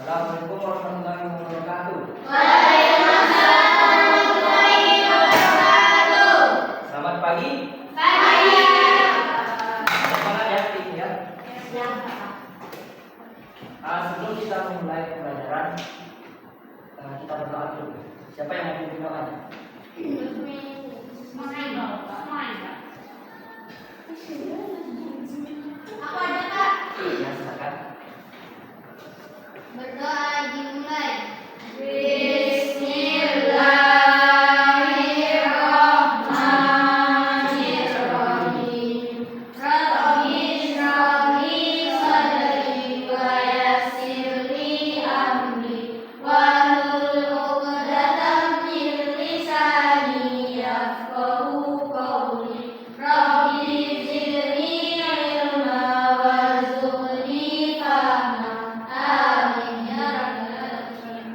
Assalamualaikum warahmatullahi wabarakatuh. Waalaikumsalam warahmatullahi wabarakatuh. Selamat pagi. Pagi. Semangat ya, tim ya. Ya. Sebelum kita memulai pembelajaran, kita berdoa dulu. Siapa yang mau pimpin doanya? Aku ada, Kak. Ya, silakan. Berdoa dimulai. Bismillahirrahmanirrahim. Rabbi shrahli sadri wa yassir li amri wahlul 'uqdatam min lisani yafqahu qawli. Rabbi zidni ilma warzuqni fahma. Amin ya rabbal alamin.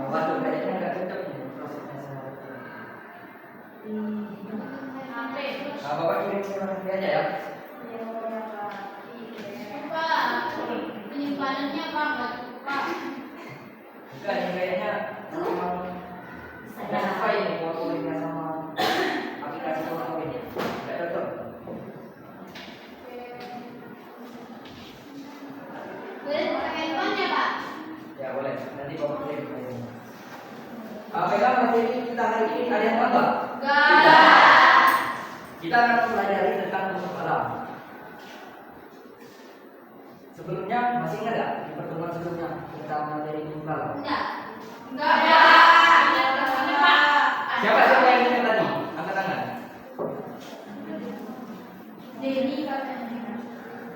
Waduh, kayaknya nggak cocok nih prosesnya sama. Bapak kirim nanti aja ya. Pak, penyimpanannya Pak, Pak. Enggak, ini kayaknya memang nggak sesuai nih fotonya sama aplikasi foto ini. Nggak cocok. Boleh pakai handphone-nya, Pak? Ya boleh, nanti bapak kirim. Pegang materi kita hari ini ada yang apa? Enggak. Kita akan mempelajari tentang bentuk alam. Sebelumnya masih ingat nggak di pertemuan sebelumnya tentang materi bentuk alam? Enggak. Enggak ada. Pak. Siapa yang ingat tadi? Angkat tangan. Denny katanya.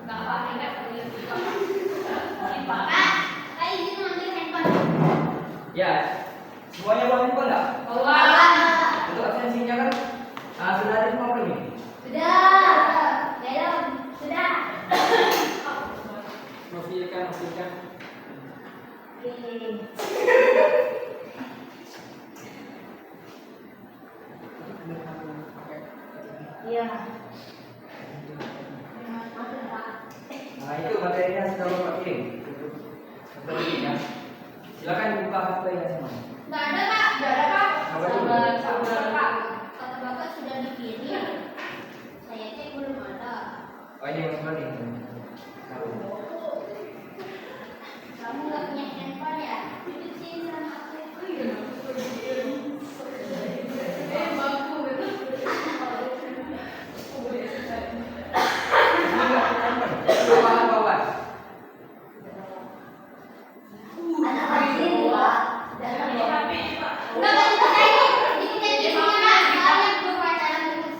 Enggak Pak, ingat Pak. Kak, izin ngambil handphone. Ya, semuanya bawa handphone nggak? Bawa. Untuk absensinya kan sudah ada semua belum ini? Sudah. Belum. Sudah. Notifikan. Iya. Nah itu materinya sudah bapak kirim. Untuk ini ya. Silakan buka HP ya semua. Enggak ada, Pak. Enggak ada, Pak. Sabar, Pak. Kata Bapak sudah dikirim. Saya cek belum ada. Oh ini Mas Bani. Kamu nggak punya handphone ya? Sini sama aku. Bawa. Ada lagi Pak. Enggak dipakai. Dikit di mana? Soalnya belum pacaran terus.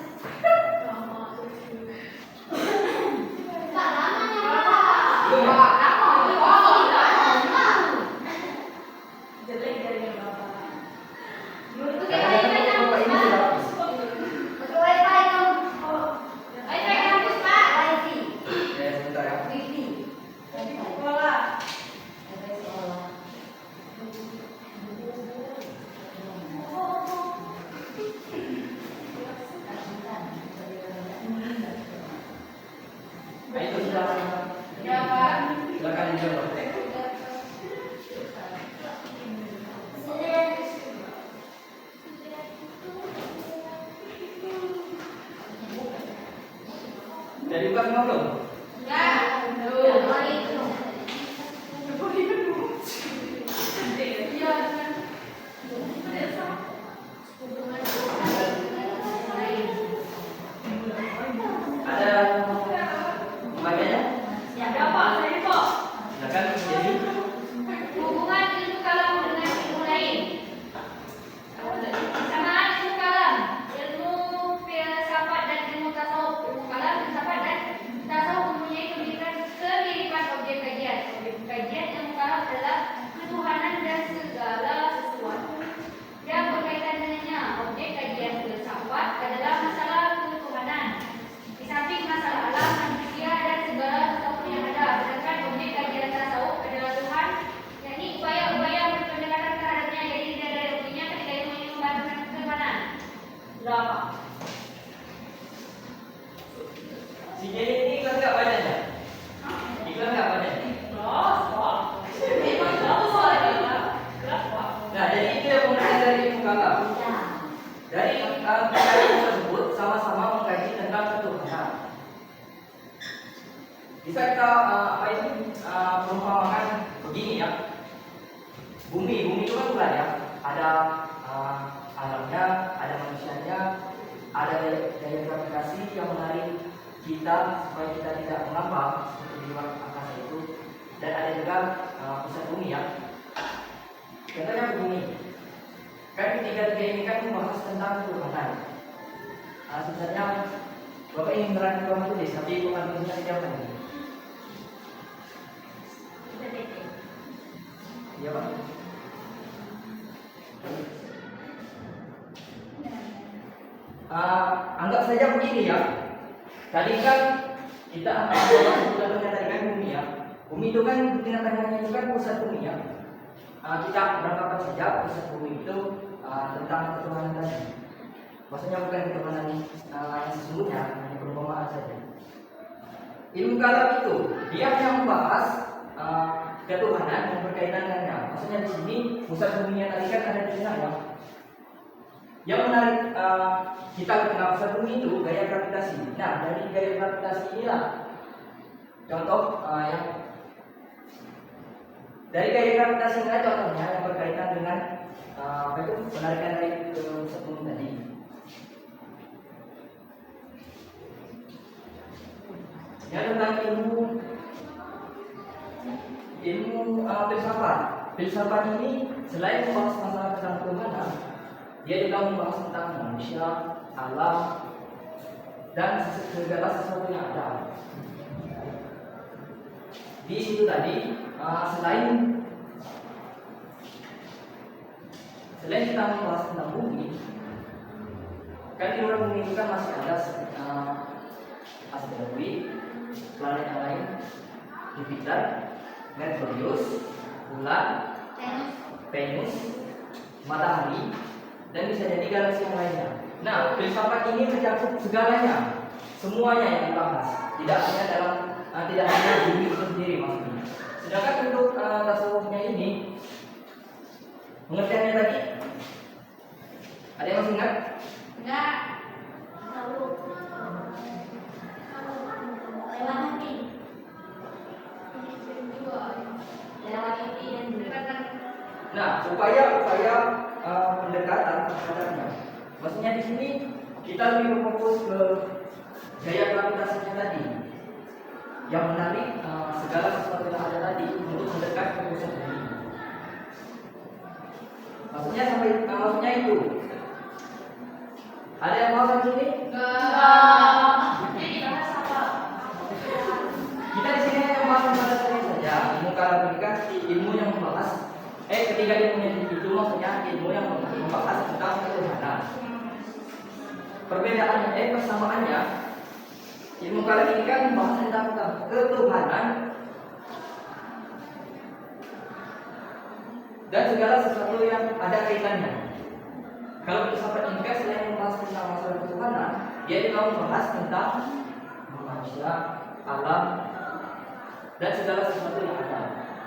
Enggak lama ya, Pak. Belum. Jelek dari Bapak. Jangan-jangan bapak ini sudah habis. Pakai wifi kamu. Wifi kampus Pak. Wifi. Ya sebentar ya. Wifi. Nah itu sudah. Ya Pak. Silakan dijawab. Dari buka semua belum? Ada pembacanya? Silakan jadi. Hubungan ilmu kalam dengan ilmu lain. Kesamaan ilmu kalam, ilmu filsafat dan ilmu tasawuf. Ilmu kalam, filsafat dan tasawuf. Bisa kita perumpamaan begini ya. Bumi itu kan bulan ya. Ada alamnya, ada manusianya, ada daya gravitasi yang menarik kita supaya kita tidak mengambang seperti di luar angkasa itu. Dan ada juga pusat bumi ya. Contohnya begini. Kan ketiga-tiga ini kan membahas tentang Tuhanan. Sebenarnya Bapak ingin menerangkan Tuhan tulis, tapi bukan tulisnya tidak ini. Iya Pak. Anggap saja begini ya. Tadi kan kita tadi kan bumi ya. Bumi itu kan di tengah-tengahnya itu kan pusat bumi ya. Kita berangkat saja pusat bumi itu tentang ketuhanan tadi. Maksudnya bukan ketuhanan yang sesungguhnya, hanya perumpamaan saja. Ilmu kalam itu dia hanya membahas ketuhanan yang berkaitan dengannya. Maksudnya di sini pusat buminya tadi kan ada di tengah ya. Yang menarik kita ke tengah pusat bumi itu gaya gravitasi. Nah, dari gaya gravitasi inilah contoh yang dari gaya gravitasi ini contohnya yang berkaitan dengan penarikan dari ke pusat bumi tadi. Yang tentang ilmu filsafat. Filsafat ini selain membahas masalah tentang Tuhan, dia juga membahas tentang manusia, alam, dan segala sesuatu yang ada. Di situ tadi selain kita membahas tentang bumi, kan di luar bumi itu kan masih ada asteroid, planet yang lain, Jupiter, Merkurius, bulan, Venus, matahari, dan bisa jadi galaksi yang lainnya. Nah, filsafat ini mencakup segalanya, semuanya yang dibahas, tidak hanya bumi itu sendiri maksudnya. Sedangkan untuk tasawufnya ini, pengertiannya tadi, ada yang masih ingat? Enggak. Nah, upaya pendekatan terhadapnya. Maksudnya di sini kita lebih berfokus ke gaya gravitasinya tadi, yang menarik segala sesuatu yang ada tadi untuk mendekat ke pusat bumi. Maksudnya itu. Ada yang mau di sini? Kita di sini hanya membahas tentang saja. Ilmu kalam ini kan ilmu yang membahas ketiga ilmunya itu maksudnya ilmu yang membahas tentang ketuhanan. Perbedaannya, persamaannya, ilmu kalam ini kan membahas tentang ketuhanan dan segala sesuatu yang ada kaitannya. Kalau filsafat ini kan selain membahas tentang masalah ketuhanan, dia juga membahas tentang manusia, alam, dan segala sesuatu yang ada.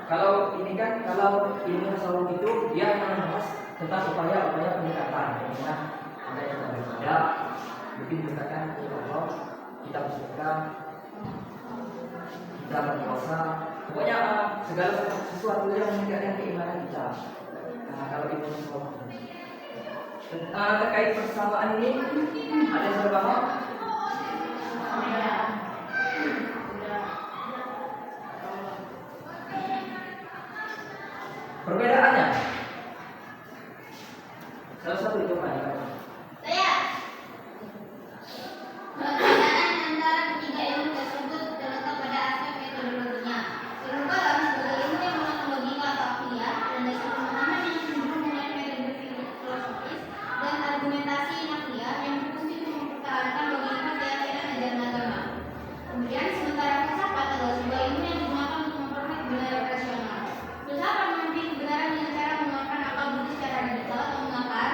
Kalau ini kan, kalau ilmu tasawuf itu dia hanya membahas tentang upaya-upaya pendekatan, bagaimana ada yang berbeda, mungkin menggunakan Allah, kita bersedekah, kita berpuasa, pokoknya segala sesuatu yang meningkatkan keimanan kita. Nah, kalau ilmu tasawuf terkait persamaan ini ada yang berbahas? Perbedaannya salah satu itu apa? Perbedaan antara ketiga ilmu tersebut terletak pada aspek metodologinya. Ilmu kalam sebagai ilmu yang menggunakan logika atau akliah dan dasar pemahaman yang cenderung dengan metode filosofis dan argumentasi akliah yang berfungsi untuk mempertahankan logika keyakinan ajaran agama. Kemudian sementara filsafat adalah sebuah ilmu yang digunakan untuk memperoleh kebenaran rasional. Filsafat menempuh kebenaran dengan cara menggunakan akal budi secara radikal atau mengakar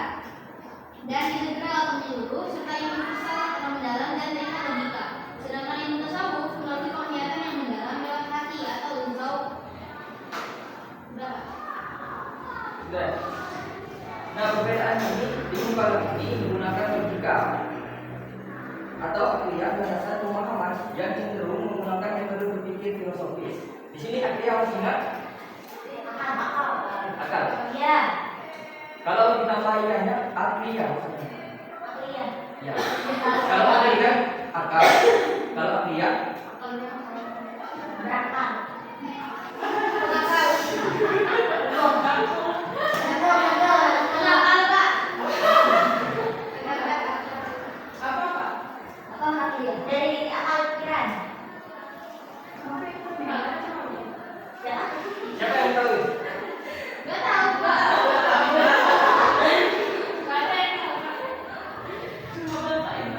dan integral atau menyeluruh, serta universal atau mendalam dan dengan logika. Sedangkan ilmu tasawuf melalui penglihatan yang mendalam lewat hati atau zauq. Nah, perbedaan ini ilmu kalam ini menggunakan logika atau akliah dan dasar pemahaman yang cenderung menggunakan metode berpikir berpikir filosofis. Di sini aklia harus ingat akal. Iya. Kalau ditambah ianya aklia maksudnya. Iya. Ya. Kalau aklia akal. Kalau aklia Berakal. Dari akal pikiran. siapa yang tahu? Gak tahu, Pak.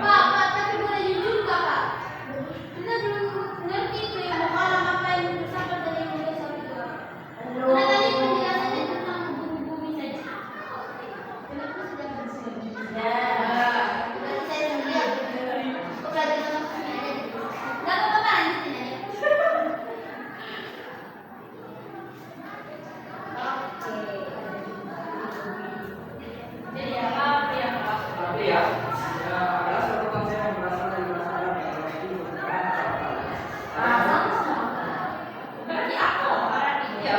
Pak, tapi boleh jujur nggak, Pak? Kita belum ngerti tuh yang mukalam apa yang filsafat dari filsafat itu, Pak. Karena tadi penjelasannya tentang bumi saja. Kenapa sudah bersih? Berarti saya sendiri. Kok belajar sama sendiri aja? Nggak apa-apa, Pak, lanjutin aja. Jadi apa yang Pak? Aklia adalah suatu konsep yang berasal dari bahasa Arab yang berarti bukan Berarti aku orang iya.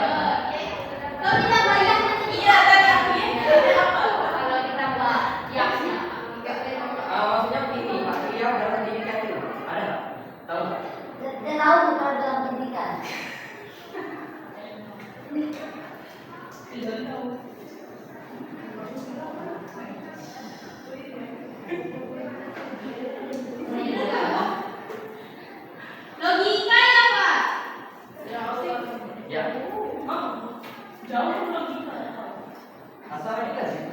Kalau kita bayar nanti iya tadi aku ya. Kalau kita buat ya maksudnya begini, aklia dalam pendidikan itu ada nggak? Tahu nggak? dan tahu kalau dalam pendidikan. Logika ya, Pak. Ya. Jauh logika. Asal ini kan sih.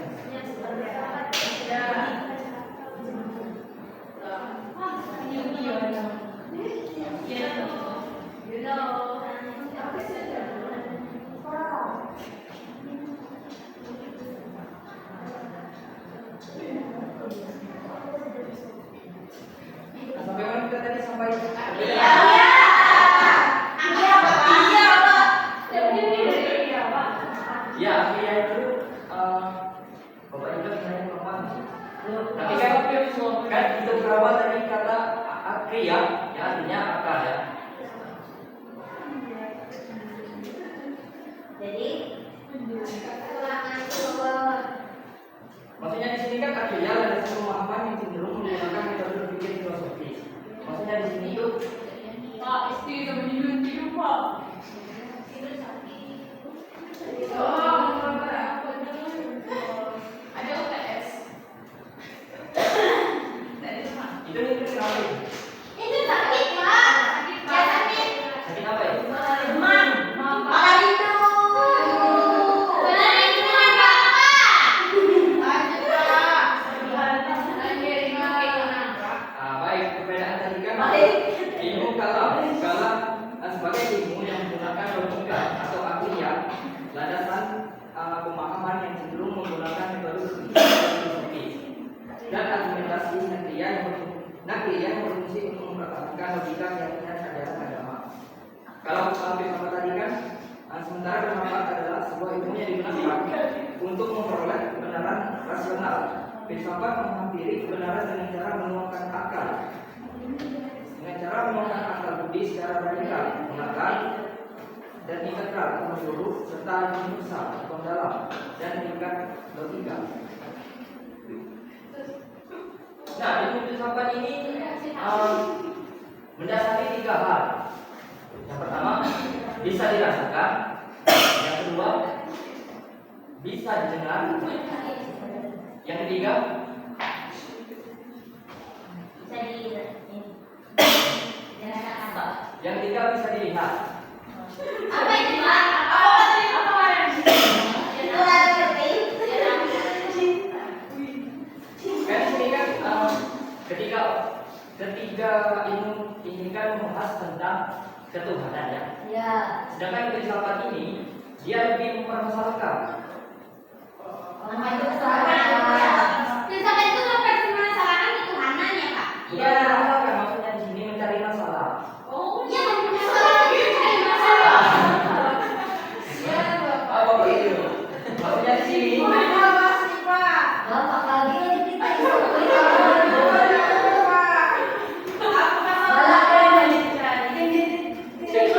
Sampai mana kita tadi sampai? Ya, aklia itu Bapak juga sebenarnya kurang sih. Tapi kan itu berawal dari kata aklia, yang artinya akal ya. Jadi kekurangan itu bahwa Maksudnya di sini kan aklia adalah satu pemahaman yang cenderung menggunakan metode berpikir filosofis. Maksudnya di sini itu Pak, istri sama minum Pak. Ada UTS. itu kenapa? Itu sakit, Pak. Ya sakit. Sakit apa ya? Demam. Malah itu. Malah itu apa? Lanjut, Pak. Baik, perbedaan tadi kan ilmu kalam sebagai ilmu yang menggunakan logika atau aklia, landasan pemahaman yang cenderung menggunakan metode berpikir filosofis dan argumentasi naklia yang berfungsi untuk mempertahankan logika keyakinan ajaran agama. Kalau filsafat tadi kan sementara filsafat adalah sebuah ilmu yang digunakan untuk memperoleh kebenaran rasional. Filsafat menghampiri kebenaran dengan cara menuangkan akal. Dengan cara menuangkan akal budi secara radikal, mengakal dan integral atau menyeluruh serta universal atau mendalam dan mengikat logika. Nah, ilmu filsafat ini mendasari 3 hal. Yang pertama, bisa dirasakan. Yang kedua, bisa didengar. Yang ketiga, yang ketiga bisa dilihat. Apa itu, Pak? Apa itu ada seperti? Kan ini kan ketiga ilmu ini kan membahas tentang ketuhanan ya. Ya. Sedangkan filsafat ini dia lebih mempermasalahkan. Filsafat itu mempermasalahkan ketuhanan ya, Pak? Bukan mempermasalahkan, maksudnya di sini mencari masalah. Oh, iya, mencari masalah. Apa begitu? Maksudnya di sini. Bapak lagi kita Jadi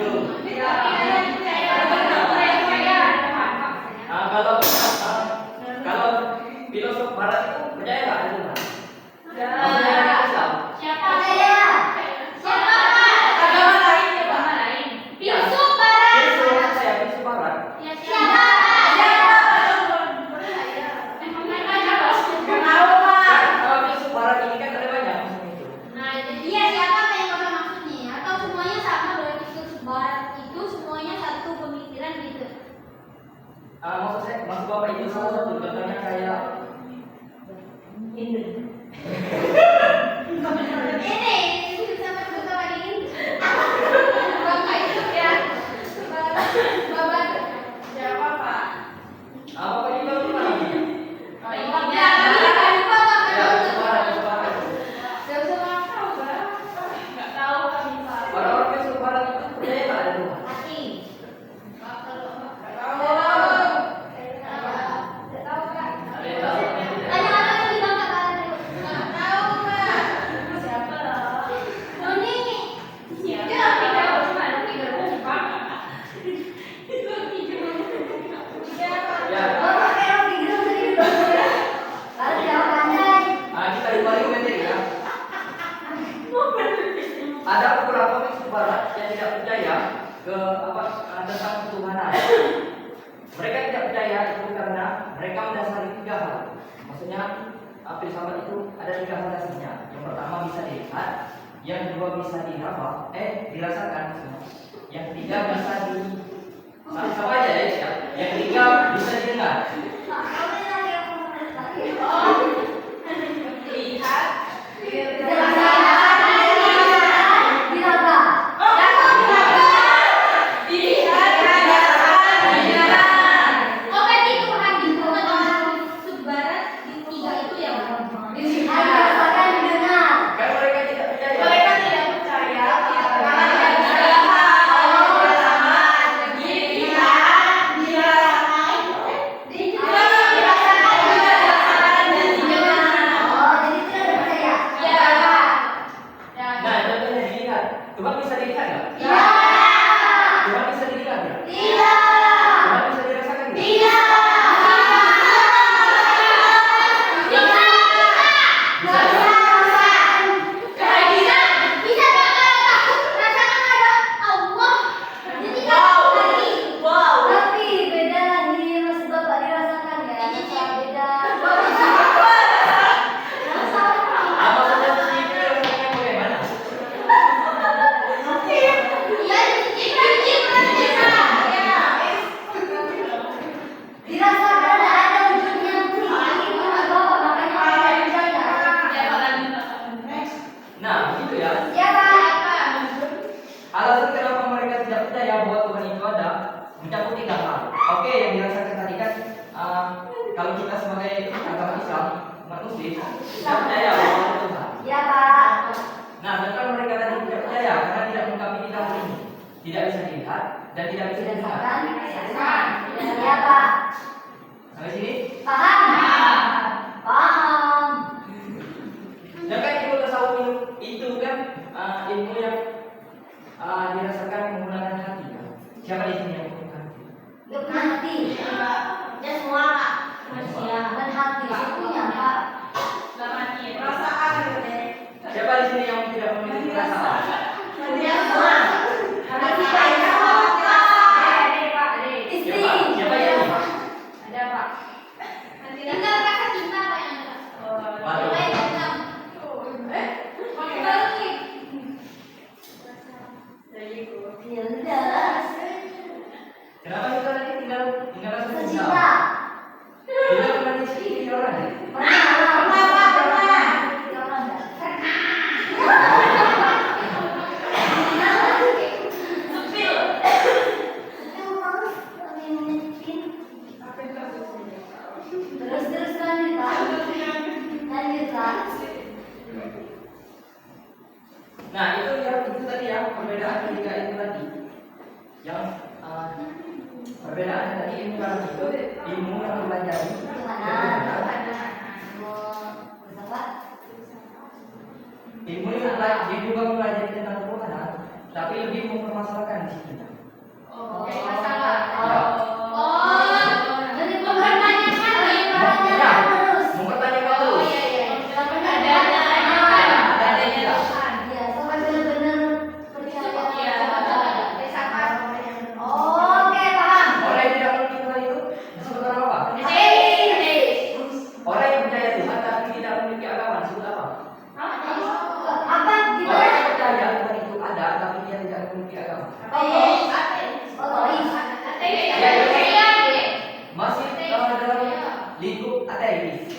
gitu. Nah, kalau filosof Barat itu percaya nggak ada Tuhan? Maksudnya orang Islam. Siapa? Agama lain. Filsuf Barat. Filsuf saya filsuf Barat. Ya, siapa? Kalau filsuf Barat ini kan ada banyak maksudnya itu. Nah, itu dia siapa yang bapak maksudnya? Atau semuanya sama berarti filsuf Barat itu semuanya satu pemikiran gitu? Maksud bapak itu salah satu contohnya kayak ini. Ini sama bersama ini. Bapak itu ya. Bapak siapa Pak? Apa juga tuh namanya? Ya, bukan Bapak. Ya, filsuf Barat, filsuf Barat. Orang-orang filsuf Barat itu percaya nggak ada Tuhan? Hati. Ada yang tahu? Tanya orang yang di bangka kalian dulu. Nggak tahu Pak. Siapa loh? Noni. Siapa? Ya. Bapak kayak orang tidur tadi dulu. Harus jawab pandai. Kita dibalik materi ya. Ada beberapa filsuf Barat yang tidak percaya ke tentang ketuhanan. Mereka tidak percaya itu karena mereka mendasari 3 hal. Maksudnya filsafat itu ada 3 hal dasarnya. Yang pertama bisa dilihat, yang kedua bisa dirasakan. Yang ketiga bisa sama aja ya. Yang ketiga bisa didengar. Kan mereka tidak percaya. Nah, contohnya dilihat. Tuhan bisa dilihat nggak? Tuhan bisa dilihat nggak? Tuhan bisa dirasakan nggak? Bisa ya? Tapi beda lagi maksud Bapak dirasakan ya. Beda. Apa saja sih dirasakannya bagaimana? Dirasakan ada wujudnya tinggi Bapak makanya orang percaya. Nah, begitu ya. Siapa? Alasan kenapa mereka tidak percaya bahwa Tuhan itu ada mencakup 3 hal. Oke, yang dirasakan tadi kan kalau kita sebagai agama Islam, umat Muslim, tidak percaya bahwa ada Tuhan. Ya Pak. Nah, sedangkan mereka tadi tidak percaya karena tidak mengungkapi 3 hal ini. Tidak bisa dilihat dan tidak bisa didengar. Dirasakan. Ya Pak. Sampai sini? Paham. Sedangkan ilmu tasawuf itu kan ilmu yang dirasakan menggunakan hati. Kan? Siapa di sini yang menggunakan hati? Gak punya hati. Ya semua Pak. Manusia. Dan hati. Punya Pak. Siapa di sini yang tidak memiliki perasaan? Ya semua. Hati saya Pak. Istri. Siapa yang Ada Pak. Tinggal rasa cinta Pak yang ada. Waduh. Yang lain dendam. Baru nih. Ya udah. Kenapa kita tadi tinggal rasa cinta? Cinta. Kita pernah disini orang ya? Terus lanjut Pak. Nah, itu tadi ya perbedaan ketiga itu tadi. Yang perbedaan tadi ilmu kalau itu ilmu yang dipelajari ilmu yang juga mempelajari tentang ketuhanan tapi lebih mempermasalahkan di situ. Oke, masalah. Ya. Jadi mempertanyakan Ya, mempertanyakan terus. Orang yang tidak memiliki Tuhan itu disebut orang apa? Orang yang percaya Tuhan tapi tidak memiliki agama disebut apa? Orang yang percaya Tuhan itu ada tapi dia tidak memiliki agama. Masih dalam lingkup ateis.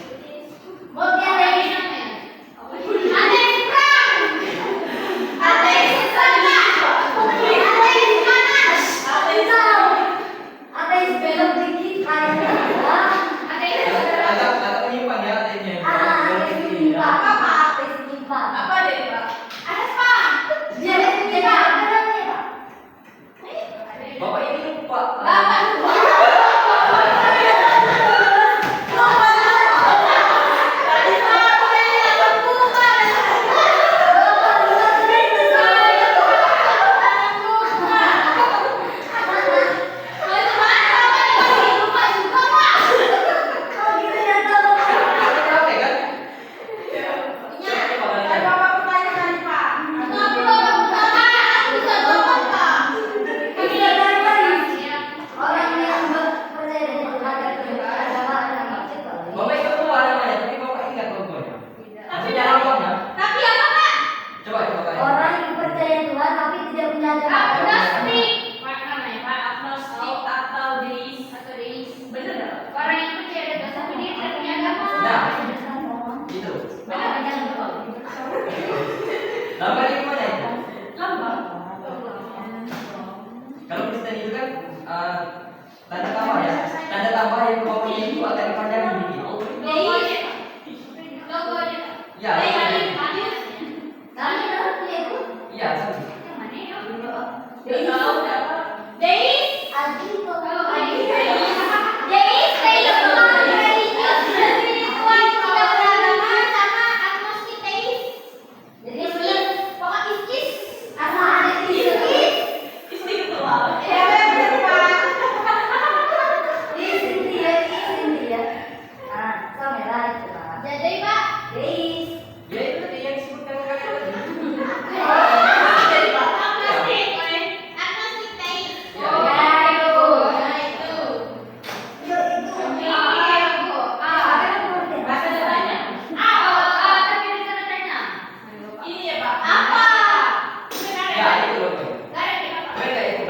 Agak menyimpang ya ateisnya. Bapak ini lupa. Capek kan? Bapak itu lupa namanya, tapi bapak ingat logonya. Maksudnya logonya. Coba tanya. Orang yang percaya Tuhan tapi tidak punya agama. Orang yang percaya dengan tapi dia tidak punya agama. Nah, itu. Lambang itu mana itu? Kalau Kristen itu kan tanda tambah ya. Tanda tambah yang bawahnya itu agak dipanjangin dikit. Ya, iya, sama. Jadi Pak, Ya itu tadi yang disebutkan kalian tadi. agnostik teis. Ya. Ya, itu logo. Mereka itu.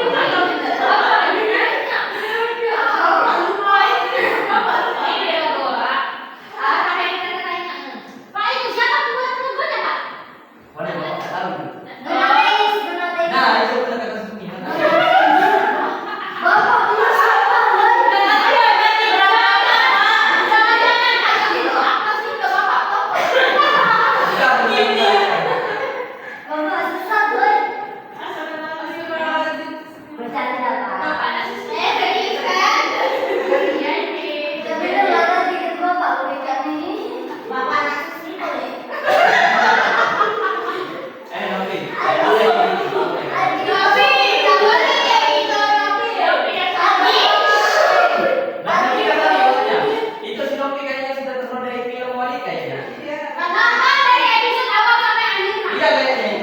Mana bapak nggak tahu. Nah, itu benar kata Sumi. Itu si Nopi kayaknya sudah terkenal dari film Walid kayaknya. Iya kayaknya.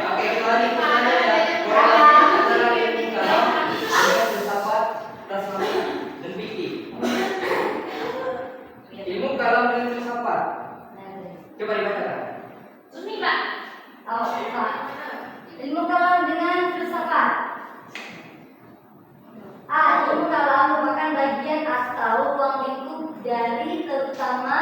Oke, kita lanjut pertanyaan ya. Korelasi antara ilmu kalam dengan filsafat, tasawuf, dan fikih. Ilmu kalam dan filsafat. Coba dibacakan. Ilmu kalam dengan filsafat. Ilmu kalam merupakan bagian atau ruang lingkup dari terutama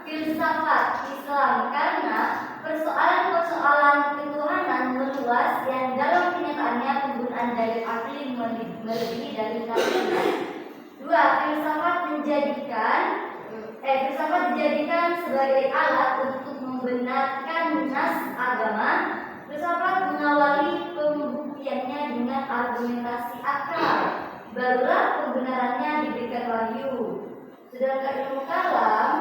filsafat Islam karena persoalan-persoalan ketuhanan meluas yang dalam kenyataannya penggunaan dalil akli melebihi dalil nakli. Dua, filsafat dijadikan sebagai alat untuk membenarkan nas agama. Filsafat mengawali pembuktiannya dengan argumentasi akal, barulah kebenarannya diberikan wahyu. Sedangkan ilmu kalam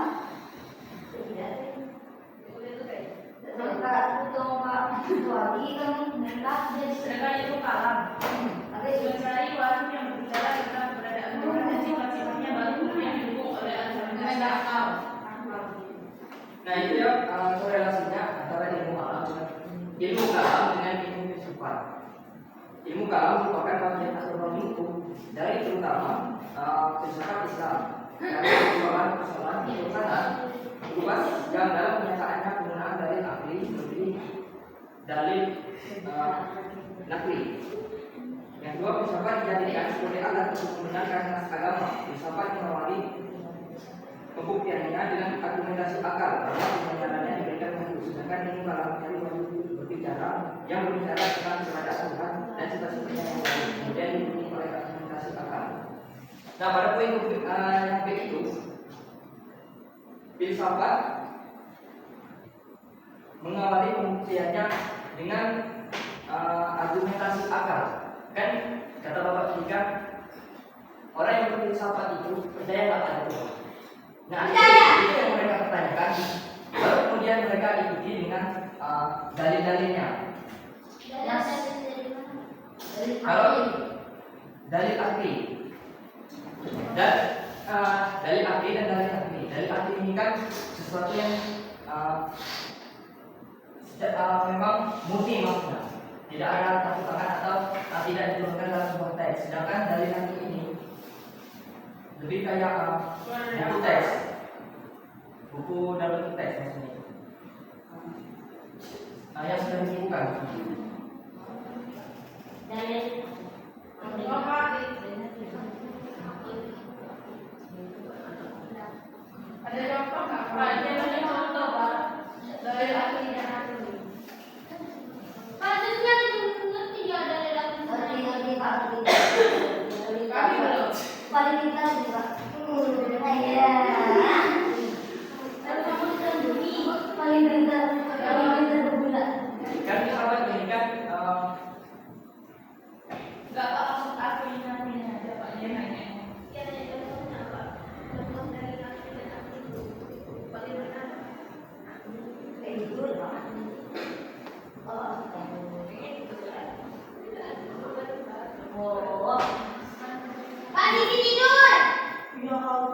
kecuali kami hendak jadi Sedangkan itu kalam. Oke, Mencari wahyu yang berbicara tentang keberadaan Tuhan dan sifat-sifatnya baru kemudian didukung oleh argumentasi akal. Nah itu ya korelasinya antara ilmu kalam dengan ilmu filsafat. Ilmu kalam merupakan bagian astronomi hukum dari terutama filsafat Islam. Karena persoalan ketuhanan luas yang dalam kenyataannya penggunaan dalil akli seperti dalil nakli. Yang kedua, filsafat dijadikan sebagai alat untuk membenarkan nas agama. Filsafat mengawali pembuktiannya dengan argumentasi akal karena kebenarannya diberikan wahyu. Sedangkan ilmu kalam mencari wahyu berbicara tentang keberadaan Tuhan dan sifat-sifatnya yang baru, kemudian didukung oleh argumentasi akal. Nah pada poin yang B itu filsafat mengawali pembuktiannya dengan argumentasi akal. Kan kata Bapak Jika, orang yang berfilsafat itu percaya nggak ada Tuhan. Nah itu yang mereka pertanyakan. Baru kemudian mereka ikuti dengan dalil-dalilnya. Kalau dalil akli dan dalil akli dan dalil akli. Dalil akli ini kan sesuatu yang memang murni maksudnya, tidak ada campur tangan atau tidak diturunkan dalam sebuah teks. Sedangkan dalil akli ini lebih kayak buku teks, buku dalam bentuk teks maksudnya. Yang sudah dibukukan. Ada contoh nggak? Pak, dia ada contoh Pak dari akli dan akli. Harusnya ngerti ya dari lagu ngerti Pak, Kami belum. paling pintar sih Pak. Iya. Baru kamu ditanduri. Paling pintar berguna. Kan filsafat ini kan Nggak Pak, maksud akli nanti aja Pak, dia nanya. Ya dari contohnya apa? Contoh dari lagu dan akli itu bagaimana? Kayak gitu Pak. Oh. Pak Didi tidur. Ya Allah.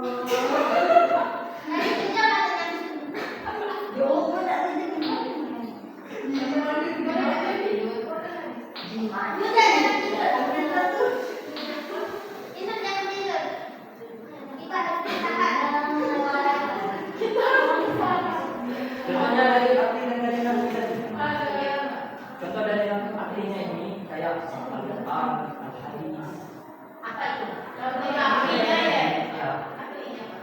Tadi sejam katanya. Jauh tak terjadi. Udah jangan tidur. Intan jangan tidur. Kita harus istirahat. contohnya dalil akli dan dalil nakli tadi. Ada. Contoh dalil aklinya ini kayak Al-Quran, Al-Hadis. Apa itu? Kalau tidak aklinya ya. Ya. Aklinya apa?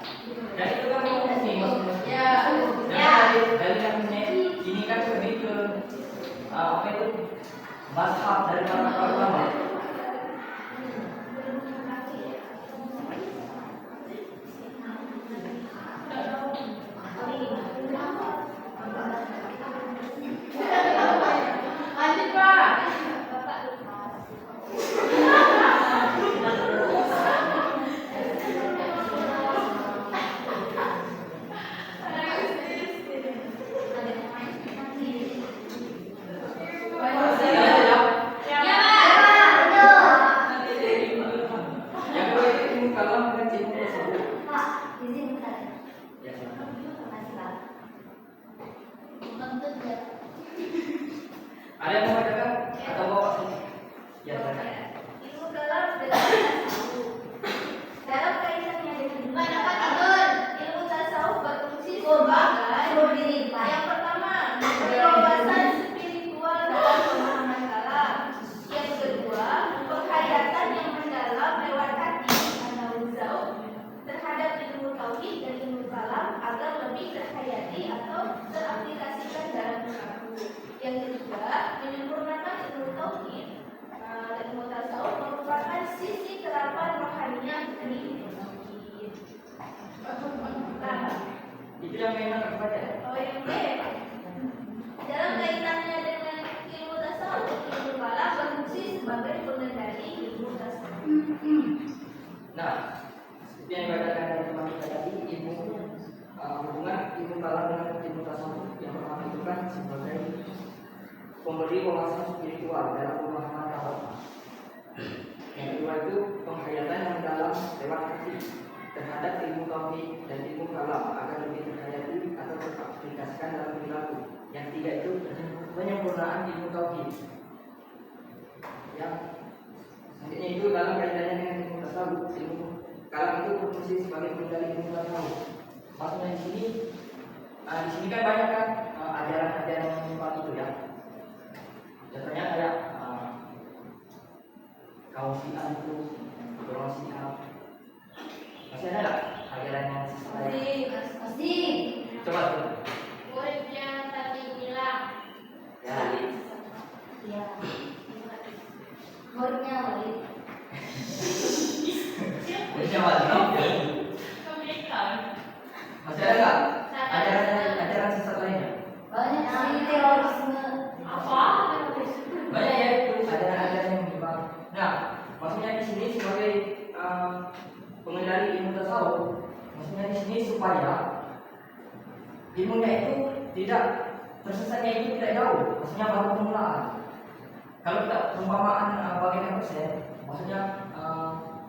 Dan itu kan murni maksudnya. Ya. Dan dalil naklinya ini kan lebih ke apa itu mazhab dari para ulama. Lanjut Pak. Ya, Pak. Yang kedua itu ilmu kalam dengan ilmu tasawuf. Pak, izin bentar. Ya, silakan. Makasih Pak. Bentuk ya. Ada yang mau katakan atau mau ya silakan. Ilmu kalam dengan tasawuf. Dalam kaitannya dengan Pak dapat tidur. ilmu tasawuf berfungsi Sebagai yang pertama, wawasan spiritual dalam pemahaman kalam. Yang kedua, penghayatan yang mendalam lewat hati an-nawzau terhadap ilmu tauhid dan ilmu kalam agar lebih terhayati atau teraplikasikan dalam perilaku. Yang ketiga, menyempurnakan ilmu tauhid dan ilmu tasawuf merupakan sisi terapan rohaniah dari ilmu tauhid. Nah, Itu yang memang apa ya? oh yang B, dalam kaitannya dengan ilmu tasawuf, ilmu kalam berfungsi Nah, seperti yang dikatakan dari teman kita tadi, ilmu hubungan ilmu kalam dengan ilmu tasawuf yang pertama itu kan sebagai pemberi wawasan spiritual dalam pemahaman kalam. Yang kedua itu penghayatan yang dalam lewat hati terhadap ilmu tauhid dan ilmu kalam agar lebih terhayati atau teraplikasikan dalam perilaku. Yang ketiga itu penyempurnaan ilmu tauhid. Yang selanjutnya itu dalam kaitannya dengan ilmu tasawuf, ilmu kalam itu berfungsi sebagai pengendali ilmu tasawuf. Maksudnya di sini kan banyak kan ajaran-ajaran yang menyimpang itu ya. Contohnya kayak kaum Syiah itu, golongan Syiah. Masih ada nggak ajaran yang lain? Masih. Coba tuh. Muridnya tadi bilang. Ya. Ya. Muridnya Walid. Muridnya Walid. Masih ada nggak ajaran sesat lainnya? Banyak sih terorisme. Apa? Banyak ya itu ajaran-ajaran yang menyimpang. Nah, maksudnya di sini sebagai pengendali ilmu tasawuf, maksudnya di sini supaya ilmunya itu tidak tersesatnya itu tidak jauh, maksudnya baru permulaan. Kalau kita perumpamaan bagaimana persen, maksudnya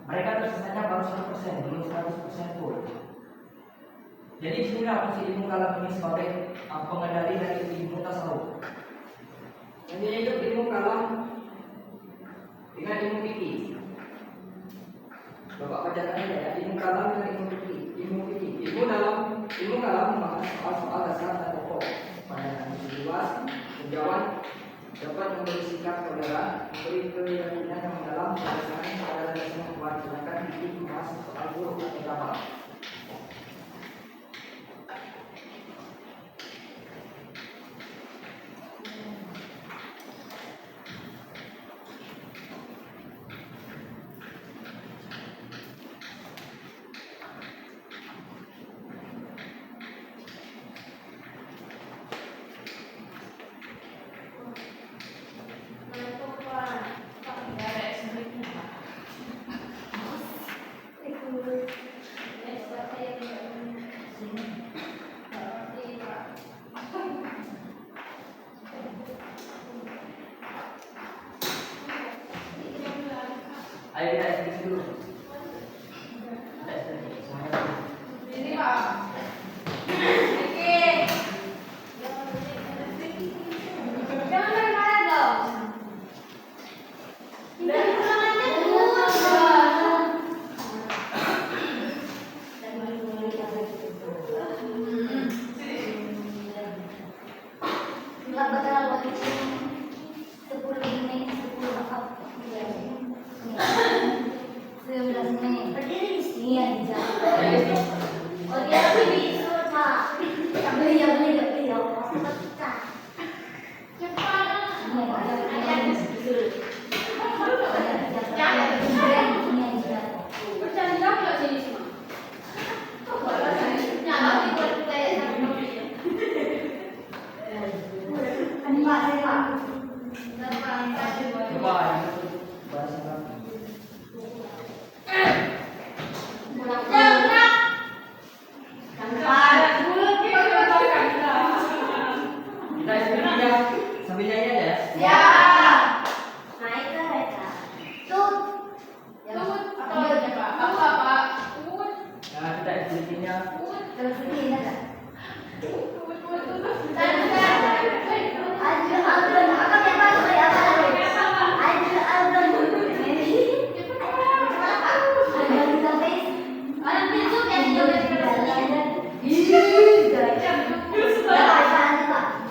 mereka tersesatnya baru 1%, belum 100% full. Jadi di sini fungsi ilmu kalam ini sebagai pengendali dari ilmu tasawuf. Yang itu ilmu kalam dengan ilmu fikih. Bapak bacakan aja ya, ilmu kalam dengan ilmu fikih. Ilmu kalam membahas soal-soal dasar dan pokok pandangan luas, menjawab, dapat memberi sikap toleran, memberi keyakinan yang mendalam, berdasarkan pada dasar yang kuat. Sedangkan fikih membahas soal buruk atau kabar. Ayo kita eksekusi dulu. Kita eksekusi semuanya dulu. Ini Pak. Jangan marah dong. Dari pulangannya Coba bahasa apa? Kita eksekusi ya, sambil nyanyi aja ya. Ya. Naik ke mereka. Tut. Apa namanya Pak? Apa Pak? Nah, kita eksekusinya. Terus ini ada.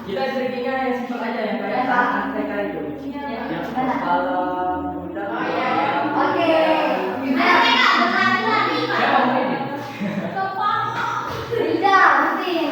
Kita eksekusinya yang simpel aja yang kayak TK itu. Yang alam muda. Oke. Siapa mau ini? Tidak, penting.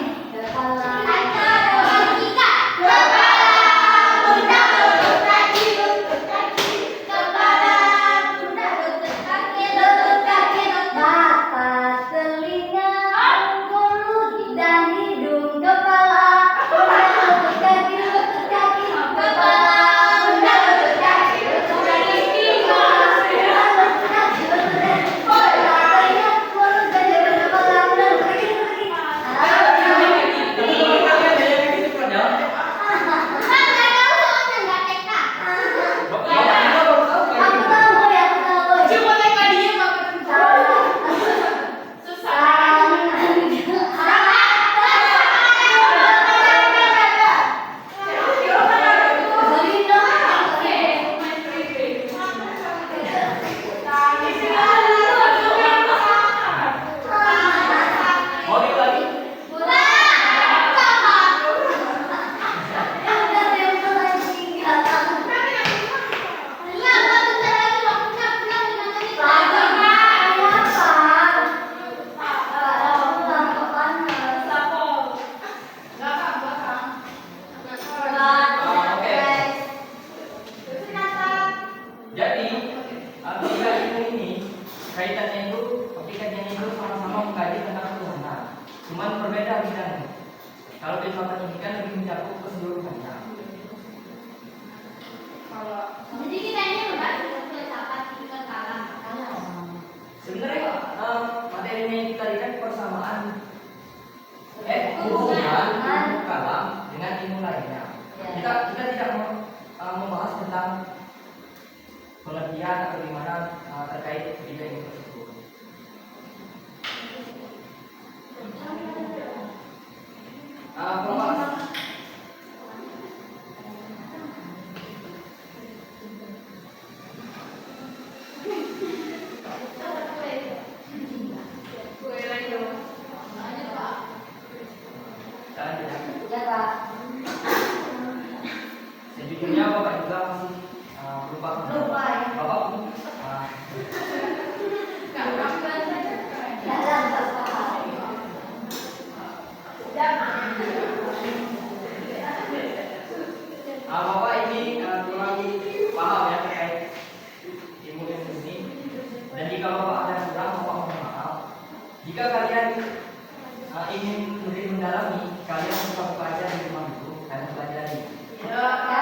perbedaannya itu ketika itu sama-sama mengkaji tentang Tuhanan, cuman berbeda bidangnya. Kalau filsafat ini kan lebih mencakup keseluruhannya. Kalau Jadi kita ini membahas filsafat fisika kalam. Sebenarnya materinya itu tadi kan persamaan Hubungan. hubungan ilmu kalam dengan ilmu lainnya. Ya. Kita tidak membahas tentang pengertian atau gimana terkait ketiga ilmu tersebut. Pembahasan kue lagi dong. Lanjut Pak. selanjutnya. Ya Pak. Sejujurnya Bapak juga masih lupa. Lupa ya. Bapak Kakak Dalam Bapak. Bapak ini kurang lagi paham ya terkait ilmu ini. Dan jika Bapak ada kurang, Bapak mohon maaf. Jika kalian ingin lebih mendalami, kalian bisa buka aja di rumah dulu dan pelajari. Ya.